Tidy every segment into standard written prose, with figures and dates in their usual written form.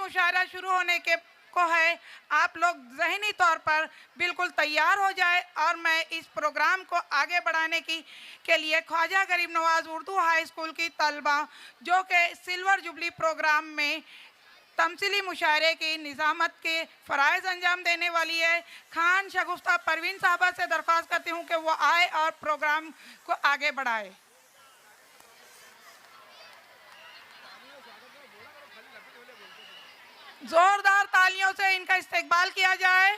मुशायरा शुरू होने के को है, आप लोग ज़हनी तौर पर बिल्कुल तैयार हो जाए और मैं इस प्रोग्राम को आगे बढ़ाने के लिए ख्वाजा गरीब नवाज उर्दू हाई स्कूल की तलबा जो कि सिल्वर जुबली प्रोग्राम में तमसीली मुशायरे की निज़ामत के फ़राइज़ अंजाम देने वाली है, खान शगुफ्ता परवीन साहबा से दरख्वास्त करती हूँ कि वो आए और प्रोग्राम को आगे बढ़ाए। जोरदार तालियों से इनका इस्तकबाल किया जाए।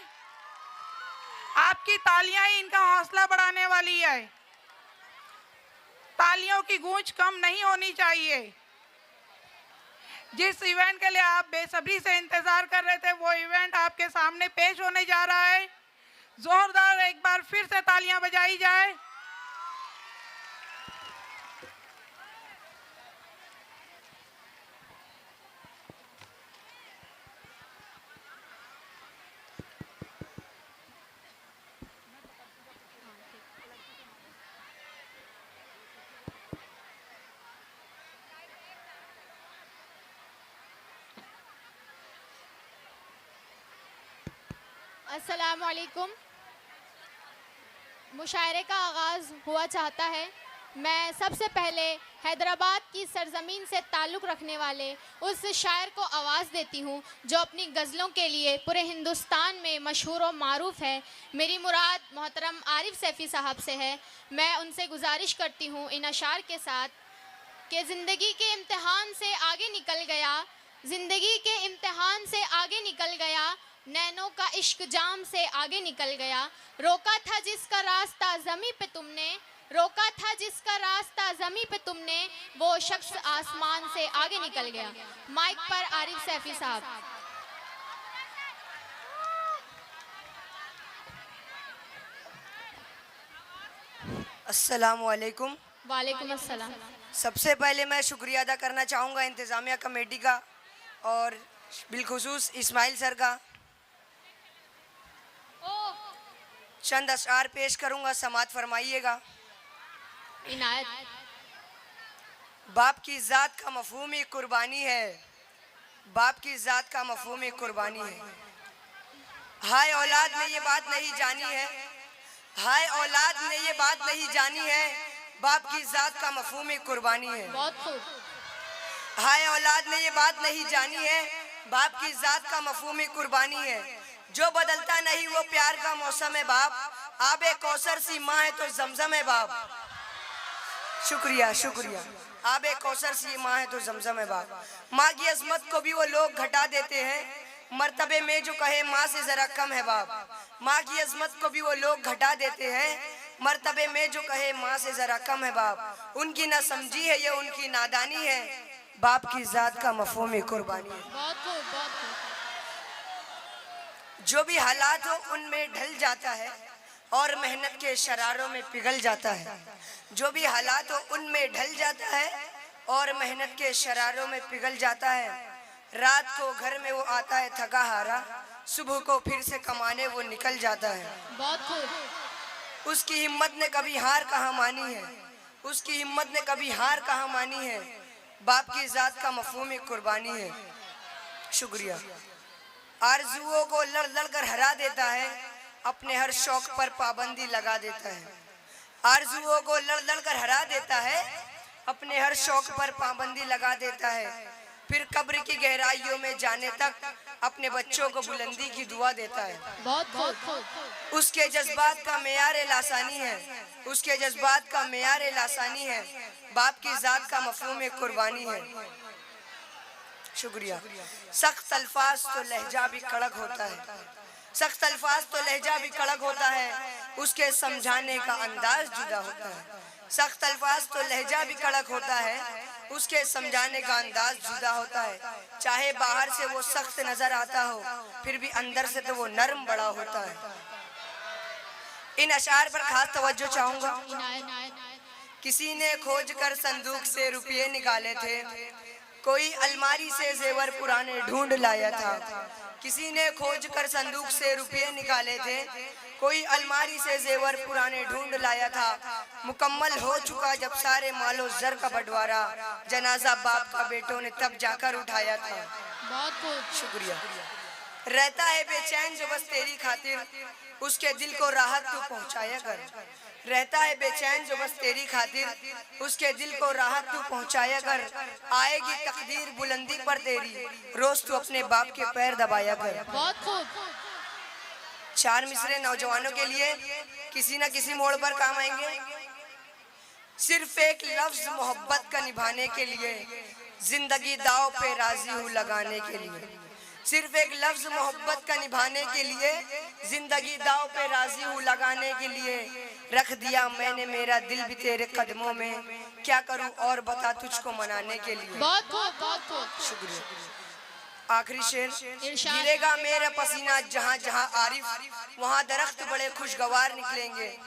आपकी तालियां ही इनका हौसला बढ़ाने वाली है। तालियों की गूंज कम नहीं होनी चाहिए। जिस इवेंट के लिए आप बेसब्री से इंतजार कर रहे थे वो इवेंट आपके सामने पेश होने जा रहा है। जोरदार एक बार फिर से तालियां बजाई जाए। अस्सलामुअलैकुम। मुशायरे का आगाज़ हुआ चाहता है। मैं सबसे पहले हैदराबाद की सरज़मीन से ताल्लुक़ रखने वाले उस शायर को आवाज़ देती हूँ जो अपनी गज़लों के लिए पूरे हिंदुस्तान में मशहूर व मारूफ़ है। मेरी मुराद मोहतरम आरिफ सैफ़ी साहब से है। मैं उनसे गुजारिश करती हूँ इन अशार के साथ कि ज़िंदगी के इम्तिहान से आगे निकल गया, ज़िंदगी के इम्तिहान से आगे निकल गया, नैनों का इश्क जाम से आगे निकल गया। रोका था जिसका रास्ता ज़मीं पे तुमने, रोका था जिसका रास्ता ज़मीं पे तुमने, वो शख्स आसमान से आगे निकल गया। माइक पर आरिफ सैफ़ी साहब। अस्सलामु अलैकुम। वालेकुम अस्सलाम। सबसे पहले मैं शुक्रिया अदा करना चाहूँगा इंतज़ामिया कमेटी का और बिलखुसूस इस्माइल सर का। चंद अशआर पेश करूँगा, समात फरमाइएगा। इनायत। बाप की ज़ात का मफ़हूम ही कुर्बानी है, बाप की ज़ात का मफ़हूम ही कुर्बानी है। हाय औलाद ने ये बात नहीं जानी है, हाय औलाद ने ये बात नहीं जानी है, बाप की ज़ात का मफ़हूम ही कुर्बानी है। बहुत खूब। हाय औलाद ने ये बात नहीं जानी है, बाप की ज़ात का मफ़हूम ही कुर्बानी है। जो बदलता नहीं वो प्यार का मौसम है बाप, आबे कौसर सी माँ है तो जमजम है बाप। शुक्रिया शुक्रिया। आबे कौसर सी माँ है तो जमजम है बाप। माँ की अजमत को भी वो लोग घटा देते हैं, मर्तबे में जो कहे माँ से ज़रा कम है बाप। माँ की अजमत को भी वो लोग घटा देते हैं, मर्तबे में जो कहे माँ से ज़रा कम है बाप। उनकी ना समझी है ये उनकी नादानी है, बाप की ज़ात का मफ़हूम ही कुर्बानी है। बहुत खूब, बहुत खूब। जो भी हालात हो उनमें ढल जाता है और मेहनत के शरारों में पिघल जाता है। जो भी हालात हो उनमें ढल जाता है और मेहनत के शरारों में पिघल जाता है। रात को घर में वो आता है थका हारा, सुबह को फिर से कमाने वो निकल जाता है। बहुत खूब। उसकी हिम्मत ने कभी हार कहाँ मानी है, उसकी हिम्मत ने कभी हार कहाँ मानी है, बाप की ज़ात का मफ़हूम ही कुर्बानी है। शुक्रिया। आरज़ुओं को लड़ लड़ कर हरा देता है, अपने हर शौक पर पाबंदी लगा देता है। आरज़ुओं को लड़ लड़ कर हरा देता है, अपने हर शौक पर पाबंदी लगा देता है। फिर कब्र की गहराइयों में जाने तक अपने बच्चों को बुलंदी की दुआ देता है। बहुत खूब। उसके जज्बात का मेयार लासानी है, उसके जज्बात का मेयार लासानी है, बाप की ज़ात का मफ़हूम कुर्बानी है। शुक्रिया। सख्त अल्फाज तो लहजा भी कड़क होता है, सख्त अल्फाज तो लहजा भी कड़क होता है, उसके समझाने का अंदाज जुदा होता है। सख्त अल्फाज तो लहजा भी कड़क होता है, उसके समझाने का अंदाज जुदा होता है। चाहे बाहर से वो सख्त नजर आता हो, फिर भी अंदर से तो वो नरम बड़ा होता है। इन अशार पर खास तवज्जो चाहूंगा। किसी ने खोज कर संदूक से रुपये निकाले थे, कोई अलमारी से जेवर पुराने ढूंढ लाया था। किसी ने खोज कर संदूक से रुपये निकाले थे, कोई अलमारी से जेवर पुराने ढूंढ लाया था। मुकम्मल हो चुका जब सारे मालो जर का बंटवारा, जनाजा बाप का बेटों ने तब जाकर उठाया था। बहुत खूब। शुक्रिया। रहता है बेचैन जो बस तेरी खातिर, उसके दिल को राहत तू पहुंचाया कर। रहता है बेचैन जो बस तेरी खातिर, उसके दिल को राहत तू पहुंचाया कर। आएगी तकदीर बुलंदी पर तेरी, रोज तू अपने बाप के पैर दबाया कर। बहुत खूब। चार मिसरे नौजवानों के लिए किसी न किसी मोड़ पर काम आएंगे। सिर्फ एक लफ्ज मोहब्बत का निभाने के लिए, जिंदगी दाव पे राजी हूँ लगाने के लिए। सिर्फ एक लफ्ज मोहब्बत का निभाने के लिए, जिंदगी दाव पे राजी हूँ लगाने के लिए। रख दिया मैंने मेरा दिल भी तेरे कदमों में, क्या करूँ और बता तुझको मनाने के लिए। बहुत खूब, बहुत खूब। शुक्रिया। आखिरी शेर। इरशाद। गिरेगा मेरा पसीना जहाँ जहाँ आरिफ, वहाँ दरख्त बड़े खुशगवार निकलेंगे।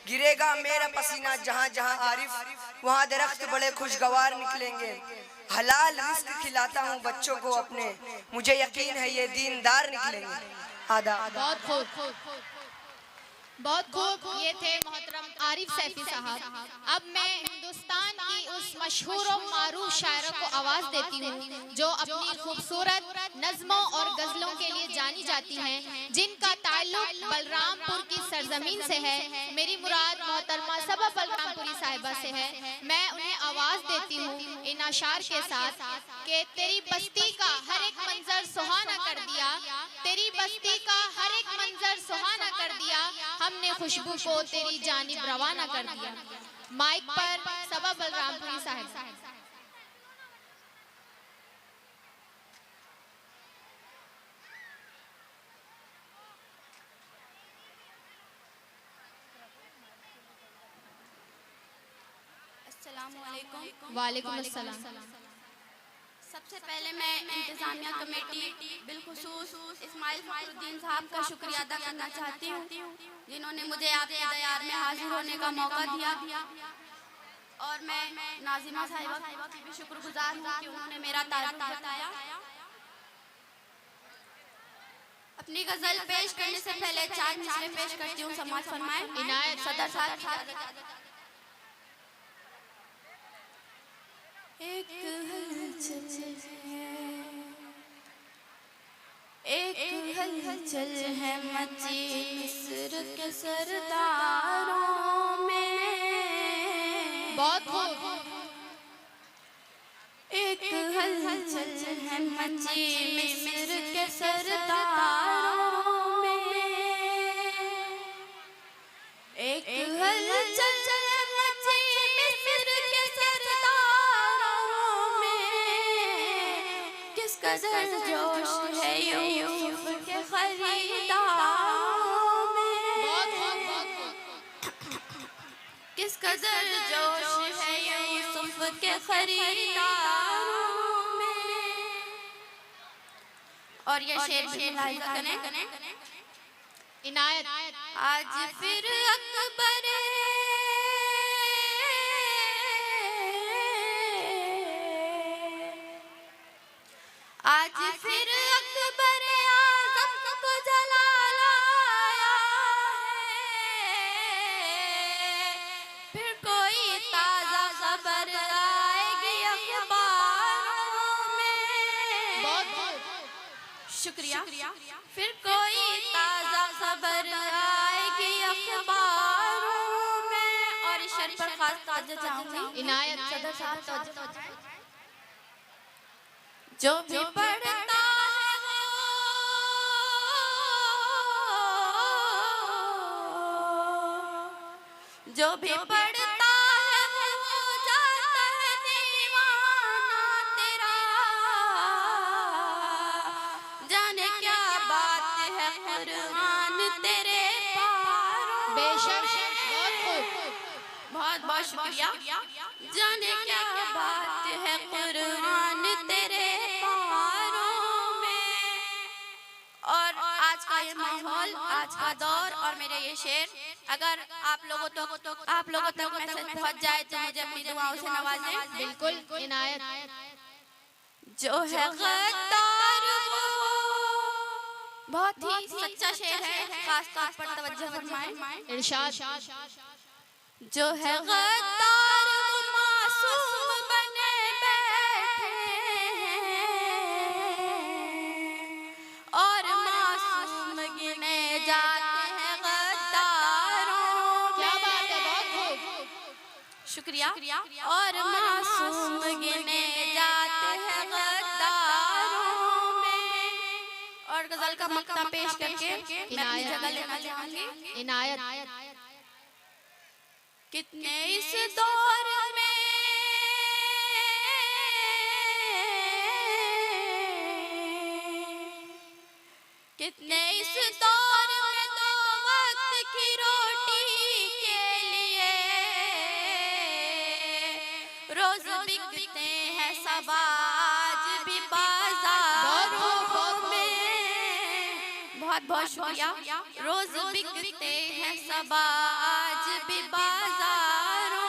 गिरेगा मेरा पसीना जहाँ जहाँ आरिफ, वहाँ दरख्त बड़े खुशगवार निकलेंगे। हलाल रिस्क खिलाता हूँ बच्चों को अपने, मुझे यकीन है ये दीनदार निकलेंगे। आदा। बहुत खूब, बहुत खूब। ये थे मोहतरम आरिफ सैफी साहब। अब मैं हिंदुस्तान की उस मशहूर और मारूफ शायरा को आवाज़ देती हूँ जो अपनी खूबसूरत नज़्मों और गज़लों के लिए जानी जाती हैं, जिनका ताल्लुक बलरामपुर की सरजमीन से है। मेरी मुराद मोहतरमा सबा बलरामपुरी साहिबा से है। मैं उन्हें आवाज़ देती हूँ इन अशार के साथ कि तेरी बस्ती का हर एक मंजर सुहाना कर दिया, तेरी बस्ती का हर एक मंजर सुहाना कर दिया, हमने खुशबू को तेरी जानिब रवाना कर दिया। माइक पर सबा बलरामपुरी साहिब। अस्सलामुअलैकुम। वालेकुम अस्सलाम। सबसे पहले मैं इंतज़ामिया कमेटी बिलखुसूस इस्माइल फखरुद्दीन साहब का शुक्रिया अदा करना चाहती हूँ, जिन्होंने मुझे आपके दयार में हाजिर होने का मौका दिया। और मैं नाजिमा साहिबा की भी शुक्रगुजार हूँ कि उन्होंने मेरा तारुफ बताया। अपनी गज़ल पेश करने से पहले चार मिसरे पेश करती हूँ, समाज फरमाएं। इनायत। सदर साहब। एक हलचल है मची मिस्र के सरदारों में। बहुत खूब। एक हलचल है मची मिस्र के सरदारों में। एक हलचल है मची मिस्र के सरदारों में। किस कदर जोश है यूसुफ के खरीदारों में। बहुत खूब, बहुत खूब। किस कदर जोश है यूसुफ के खरीदारों में। और ये शेर भी मुलाहिजा करें। इनायत। आज फिर अकबर आज फिर अकबर आज़म को जलाल आया है। फिर कोई ताज़ा खबर आएगी अखबारों में। बहुत खूब। शुक्रिया। फिर कोई ताज़ा खबर आएगी अखबारों में। और इस शेर पर खास तवज्जो चाहूंगी। इनायत। सदर साहब तवज्जो। जो भी पढ़ता है जो भी पढ़ता है वो जाता है दीवाना तेरा। जाने क्या बात है कुरान तेरे पारों। बेशक। बहुत खूब। बहुत बहुत शुक्रिया। जाने क्या बात है कुरान तेरे पारों में। और आज का ये माहौल, आज का दौर और मेरे ये शेर अगर आप लोगों तक मैसेज पहुंच जाए तो मुझे अपनी दुआओं से नवाजें। बिल्कुल। इनायत। जो है गद्दार वो बहुत ही सच्चा शेर है, खास तौर पर तवज्जो फरमाएं। इरशाद। जो है गद्दार वो मासूम बने बैठे हैं। शुक्रिया। और मासूम गिने जाते हैं गद्दारों में। और गजल का मक्ता पेश करके मैं अपनी जगह लेना चाहूंगी। इनायत। कितने इस दौर में कितने इस दौर में दो वक्त की रोटी के लिए रोज बिकते हैं सब आज भी बाजारों में। बहुत बहुत शुक्रिया। रोज बिकते हैं सब आज भी बाजारों